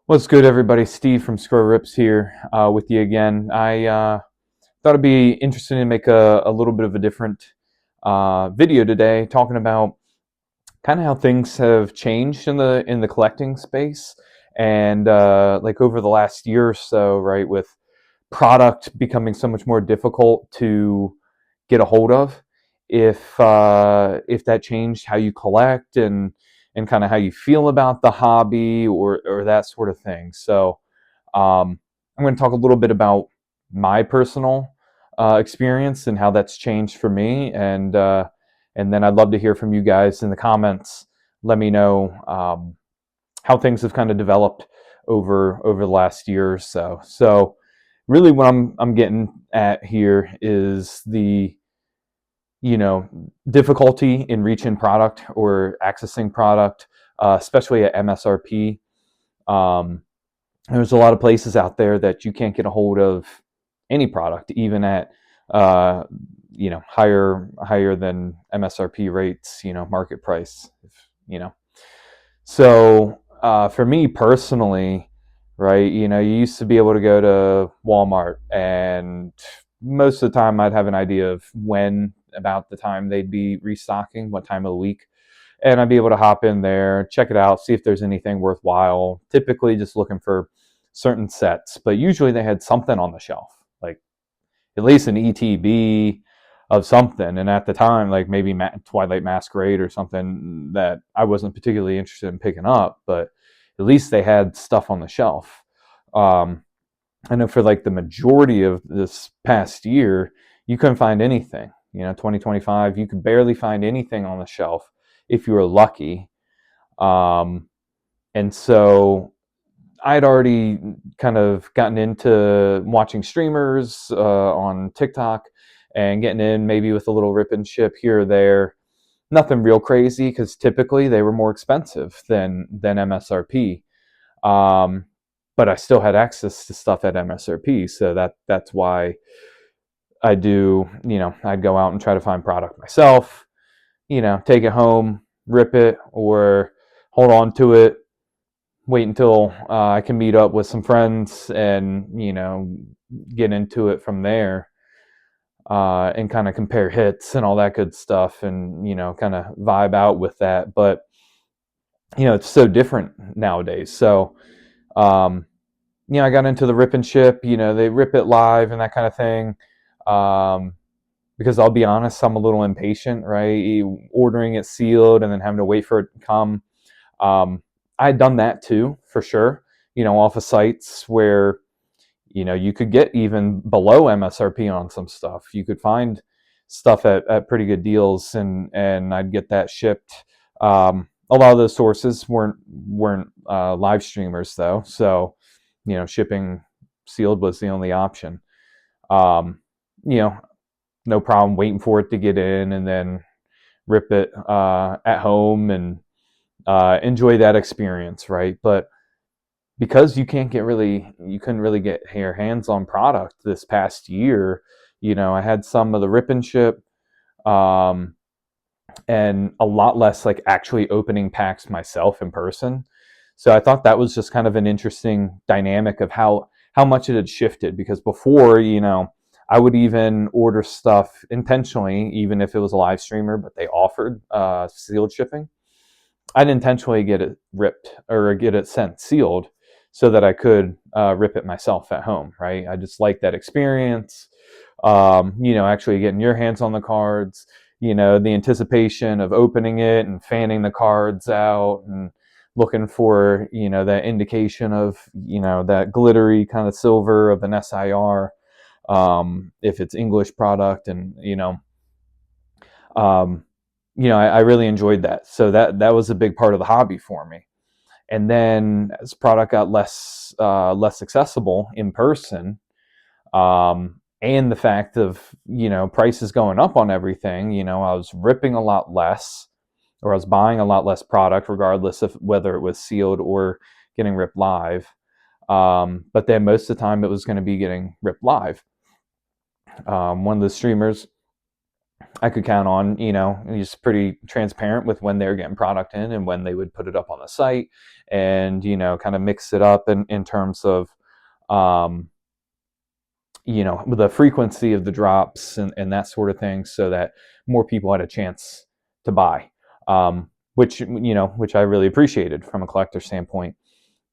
What's good, everybody? Steve from Scroll Rips here with you again. I thought it'd be interesting to make a little bit of a different video today, talking about kind of how things have changed in the collecting space, and like over the last year or so, right, with product becoming so much more difficult to get a hold of. If that changed how you collect and kind of how you feel about the hobby or that sort of thing. So I'm going to talk a little bit about my personal experience and how that's changed for me, and then I'd love to hear from you guys in the comments. Let me know how things have kind of developed over the last year or so. So really, what I'm getting at here is the difficulty in reaching product or accessing product, especially at MSRP. Um, there's a lot of places out there that you can't get a hold of any product, even at uh, higher than MSRP rates, market price. You know, so for me personally, right, you used to be able to go to Walmart, and most of the time I'd have an idea of when about the time they'd be restocking, what time of the week, and I'd be able to hop in there, check it out, see if there's anything worthwhile. Typically, just looking for certain sets, but usually they had something on the shelf, like at least an ETB of something. And at the time, like maybe Twilight Masquerade or something that I wasn't particularly interested in picking up, but at least they had stuff on the shelf. Um, I know for like the majority of this past year, you couldn't find anything. 2025, you could barely find anything on the shelf if you were lucky. Um, and so I'd already kind of gotten into watching streamers on TikTok and getting in maybe with a little rip and ship here or there. Nothing real crazy because typically they were more expensive than MSRP. Um, but I still had access to stuff at MSRP, so that's why I'd go out and try to find product myself. Take it home, rip it, or hold on to it, wait until I can meet up with some friends and get into it from there, and kind of compare hits and all that good stuff, and kind of vibe out with that. But it's so different nowadays. So um, I got into the rip and ship. They rip it live and that kind of thing. Um, because I'll be honest, I'm a little impatient, right? Ordering it sealed and then having to wait for it to come. I had done that too, for sure. Off of sites where you could get even below MSRP on some stuff. You could find stuff at pretty good deals, and I'd get that shipped. A lot of those sources weren't live streamers though, so shipping sealed was the only option. Um, you know, no problem waiting for it to get in and then rip it at home and enjoy that experience, right? But because you couldn't really get your hands on product this past year. I had some of the rip and ship, um, and a lot less like actually opening packs myself in person. So I thought that was just kind of an interesting dynamic of how much it had shifted, because before, I would even order stuff intentionally, even if it was a live streamer, but they offered sealed shipping. I'd intentionally get it ripped or get it sent sealed so that I could rip it myself at home, right? I just like that experience. Actually getting your hands on the cards, the anticipation of opening it and fanning the cards out and looking for, that indication of, that glittery kind of silver of an SIR, if it's English product, and, um, I really enjoyed that. So that was a big part of the hobby for me. And then as product got less accessible in person, and the fact of prices going up on everything, I was ripping a lot less, or I was buying a lot less product, regardless of whether it was sealed or getting ripped live. But then most of the time it was going to be getting ripped live. One of the streamers I could count on, he's pretty transparent with when they're getting product in and when they would put it up on the site, and, kind of mix it up in terms of, um, the frequency of the drops and that sort of thing, so that more people had a chance to buy, which I really appreciated from a collector standpoint.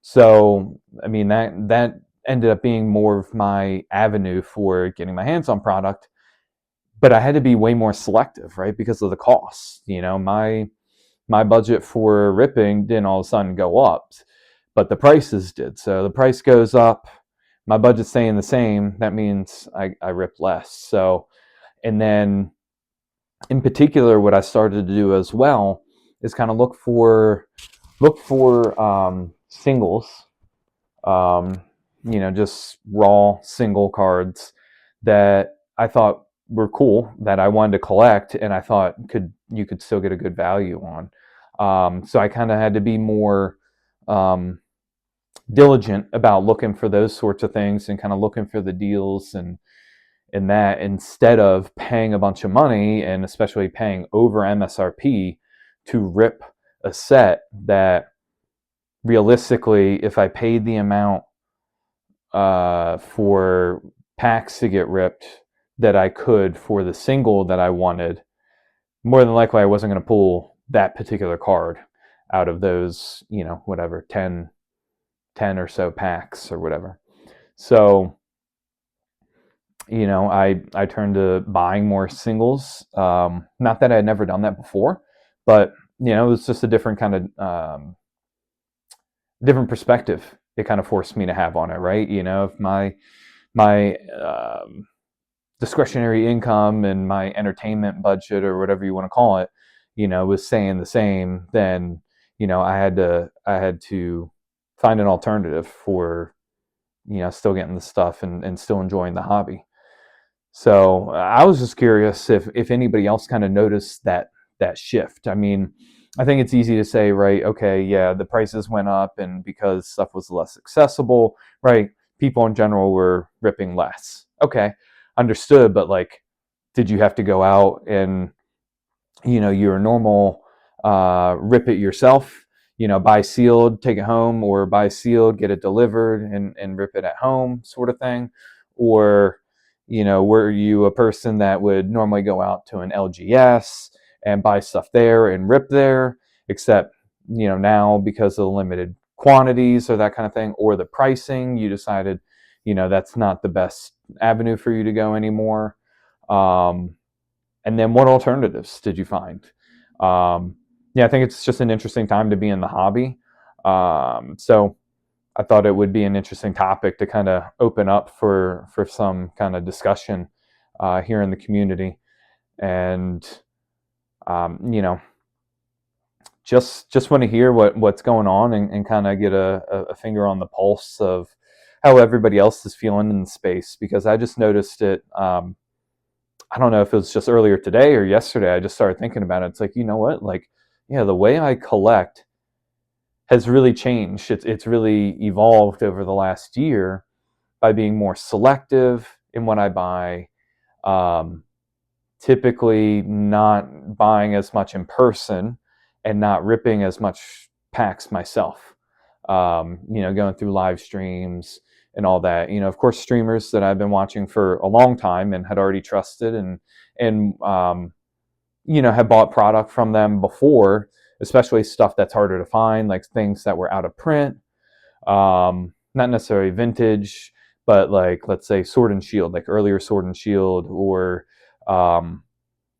So, I mean, that ended up being more of my avenue for getting my hands on product, but I had to be way more selective, right? Because of the costs. My budget for ripping didn't all of a sudden go up, but the prices did. So the price goes up, my budget's staying the same. That means I rip less. So, and then in particular, what I started to do as well is kind of look for singles, um, just raw single cards that I thought were cool, that I wanted to collect, and I thought you could still get a good value on. So I kind of had to be more um, diligent about looking for those sorts of things and kind of looking for the deals and that, instead of paying a bunch of money, and especially paying over MSRP to rip a set that realistically, if I paid the amount for packs to get ripped that I could for the single that I wanted, more than likely I wasn't going to pull that particular card out of those, whatever, 10 or so packs or whatever. So, I turned to buying more singles. Not that I had never done that before, but, it was just a different kind of different perspective it kind of forced me to have on it, right? If my discretionary income and my entertainment budget, or whatever you want to call it, was staying the same, then, I had to find an alternative for, still getting the stuff and still enjoying the hobby. So I was just curious if anybody else kind of noticed that shift. I mean, I think it's easy to say, right? Okay, yeah, the prices went up, and because stuff was less accessible, right? People in general were ripping less. Okay, understood. But like, did you have to go out and, your normal rip it yourself, buy sealed, take it home, or buy sealed, get it delivered, and rip it at home, sort of thing? Or, were you a person that would normally go out to an LGS and buy stuff there and rip there, except, now because of the limited quantities or that kind of thing, or the pricing, you decided, that's not the best avenue for you to go anymore? Um, and then what alternatives did you find? Yeah, I think it's just an interesting time to be in the hobby. So I thought it would be an interesting topic to kind of open up for some kind of discussion here in the community, and um, you know, just want to hear what's going on, and kind of get a finger on the pulse of how everybody else is feeling in the space, because I just noticed it. I don't know if it was just earlier today or yesterday. I just started thinking about it. It's like, you know what? Like, yeah, the way I collect has really changed. It's really evolved over the last year by being more selective in what I buy. Um, Typically not buying as much in person, and not ripping as much packs myself. Going through live streams and all that. Of course, streamers that I've been watching for a long time and had already trusted, and have bought product from them before, especially stuff that's harder to find, like things that were out of print, not necessarily vintage, but like, let's say, Sword and Shield, like earlier Sword and Shield, or um,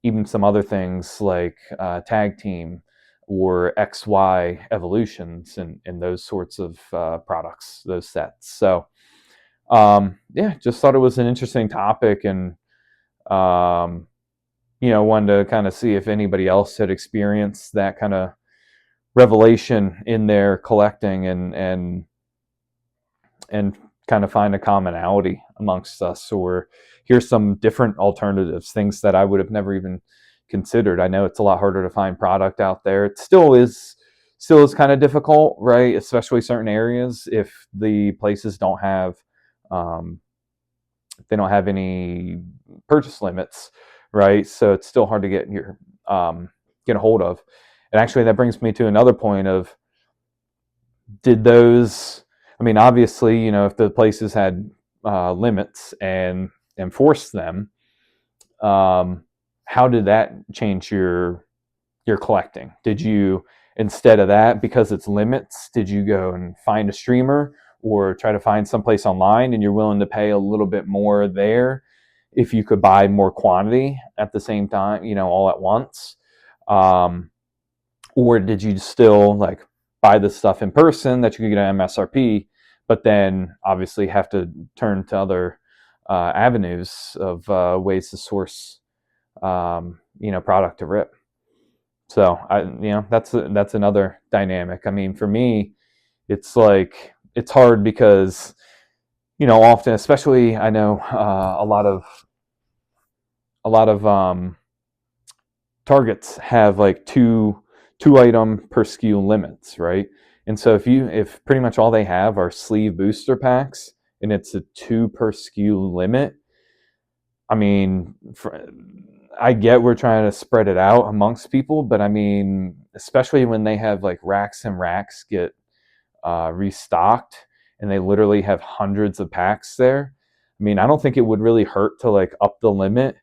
even some other things like Tag Team or XY Evolutions, and those sorts of products, those sets. So, yeah, just thought it was an interesting topic, and um, wanted to kind of see if anybody else had experienced that kind of revelation in their collecting, and kind of find a commonality amongst us, or here's some different alternatives, things that I would have never even considered. I know it's a lot harder to find product out there. It still is kind of difficult, right? Especially certain areas, if the places um, they don't have any purchase limits, right? So it's still hard to get a hold of. And actually, that brings me to another point of, did those? I mean, obviously, if the places had limits and enforced them, um, how did that change your collecting? Did you, instead of that, because it's limits, did you go and find a streamer or try to find someplace online and you're willing to pay a little bit more there if you could buy more quantity at the same time, all at once? Um, or did you still like buy the stuff in person that you could get at MSRP, but then obviously have to turn to other avenues of ways to source, product to rip? So that's another dynamic. I mean, for me, it's like it's hard because often, especially I know a lot of targets have like two item per SKU limits, right? And so if pretty much all they have are sleeve booster packs and it's a two per SKU limit, I mean, I get we're trying to spread it out amongst people, but I mean, especially when they have like racks and racks get restocked and they literally have hundreds of packs there. I mean, I don't think it would really hurt to like up the limit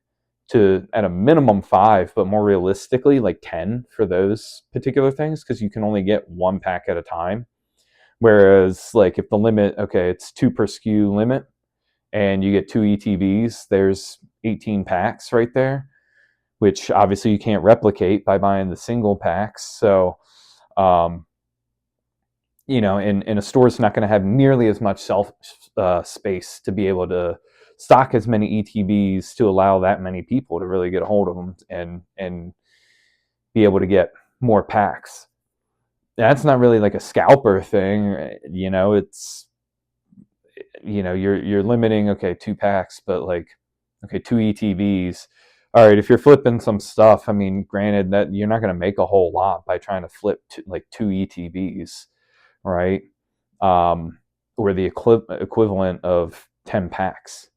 to at a minimum 5, but more realistically like 10 for those particular things, because you can only get one pack at a time. Whereas like if the limit, okay, it's 2 per SKU limit and you get 2 ETBs, there's 18 packs right there, which obviously you can't replicate by buying the single packs. So, um, and a store is not going to have nearly as much shelf space to be able to stock as many ETBs to allow that many people to really get a hold of them and be able to get more packs. That's not really like a scalper thing, it's you're limiting, okay, 2 packs, but like, okay, 2 ETBs. All right, if you're flipping some stuff, I mean, granted that you're not going to make a whole lot by trying to flip like 2 ETBs, right? Or the equivalent of 10 packs.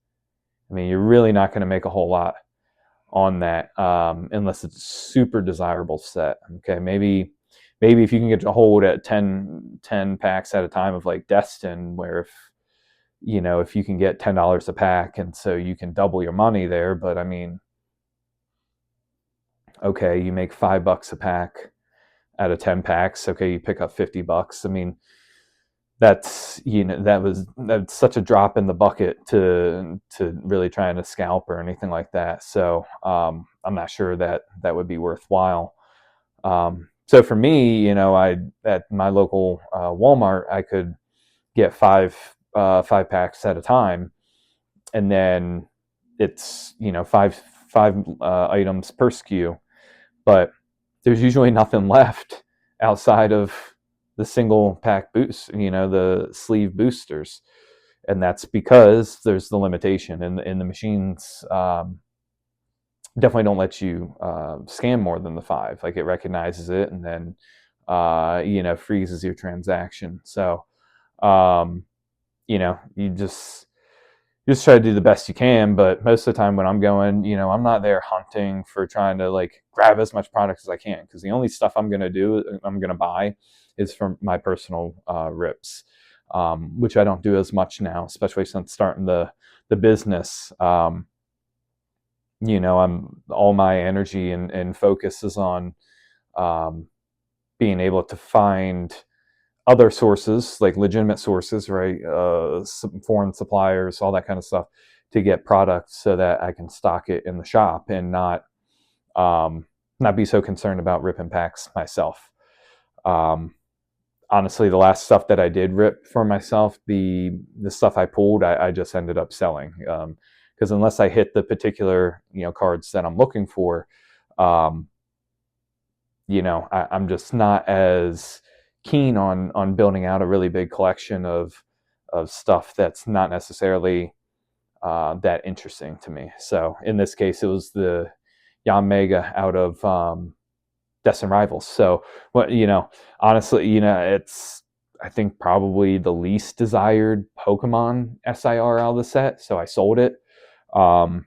I mean, you're really not going to make a whole lot on that, unless it's a super desirable set. Okay, maybe if you can get a hold at 10 packs at a time of like Destin, where if you can get $10 a pack, and so you can double your money there. But I mean, okay, you make $5 a pack out of 10 packs. Okay, you pick up $50. I mean, that's such a drop in the bucket to really trying to scalp or anything like that. So I'm not sure that would be worthwhile. So for me, I at my local Walmart, I could get five packs at a time, and then it's five items per SKU, but there's usually nothing left outside of the single pack boost, the sleeve boosters, and that's because there's the limitation, and the machines definitely don't let you scan more than the 5. Like, it recognizes it and then freezes your transaction. So you just try to do the best you can. But most of the time when I'm going, I'm not there hunting for trying to like grab as much product as I can, because the only stuff I'm going to buy is from my personal rips, which I don't do as much now, especially since starting the business. I'm all my energy and focus is on um, being able to find other sources, like legitimate sources, right? Some foreign suppliers, all that kind of stuff, to get products so that I can stock it in the shop and not be so concerned about ripping packs myself. Um, Honestly, the last stuff that I did rip for myself, the stuff I pulled, I just ended up selling, because unless I hit the particular cards that I'm looking for, um, I'm just not as keen on building out a really big collection of stuff that's not necessarily that interesting to me. So in this case, it was the Yon Mega out of Destin Rivals. So honestly, it's, I think, probably the least desired Pokemon SIR out of the set. So I sold it. Um,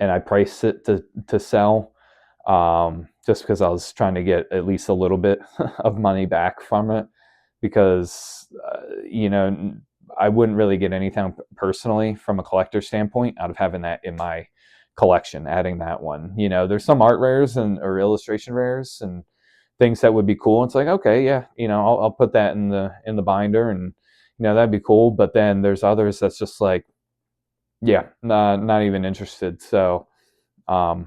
and I priced it to sell, just because I was trying to get at least a little bit of money back from it, because I wouldn't really get anything personally from a collector standpoint out of having that in my collection, adding that one. There's some art rares and or illustration rares and things that would be cool. It's like, okay, yeah, I'll put that in the binder, and that'd be cool. But then there's others that's just like, yeah, not even interested. So I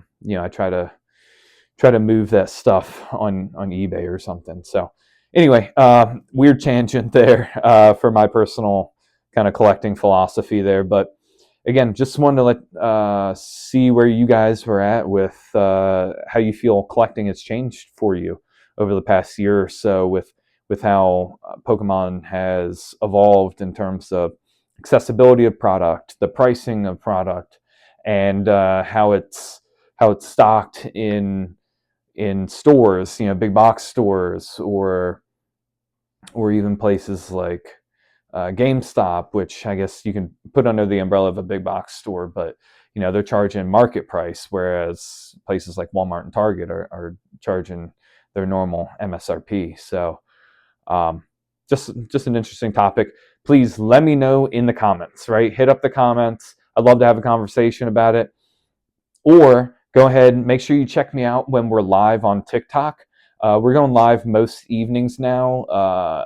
try to move that stuff on eBay or something. So anyway, weird tangent there for my personal kind of collecting philosophy there. But again, just wanted to see where you guys were at with how you feel collecting has changed for you over the past year or so, with how Pokemon has evolved in terms of accessibility of product, the pricing of product, and how it's stocked in stores, big box stores, or even places like GameStop, which I guess you can put under the umbrella of a big box store, but they're charging market price, whereas places like Walmart and Target are charging their normal MSRP. So just an interesting topic. Please let me know in the comments, right? Hit up the comments. I'd love to have a conversation about it. Or go ahead and make sure you check me out when we're live on TikTok. We're going live most evenings now,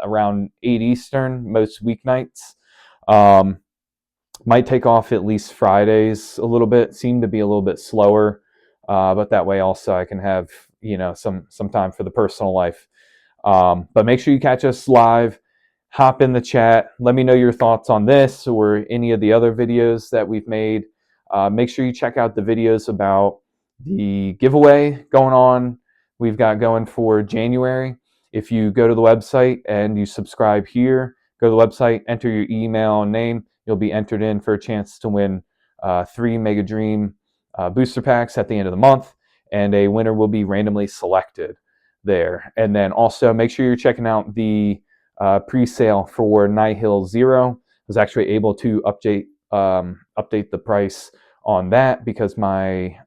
around 8 Eastern, most weeknights. Might take off at least Fridays a little bit. Seem to be a little bit slower, but that way also I can have some time for the personal life. But make sure you catch us live. Hop in the chat. Let me know your thoughts on this or any of the other videos that we've made. Make sure you check out the videos about the giveaway going on. We've got going for January. If you go to the website and you subscribe here, go to the website, enter your email and name, you'll be entered in for a chance to win 3 Mega Dream booster packs at the end of the month, and a winner will be randomly selected there. And then also make sure you're checking out the pre-sale for Nihil Zero. I was actually able to update the price on that because my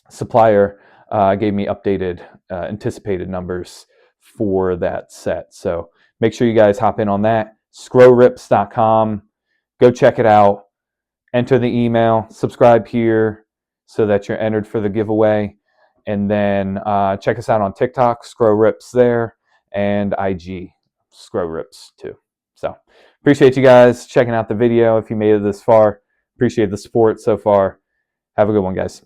supplier gave me updated anticipated numbers for that set. So make sure you guys hop in on that. Scrowrips.com. Go check it out. Enter the email. Subscribe here so that you're entered for the giveaway. And then check us out on TikTok, Scrowrips there, and IG, Scrowrips too. So appreciate you guys checking out the video. If you made it this far, appreciate the support so far. Have a good one, guys.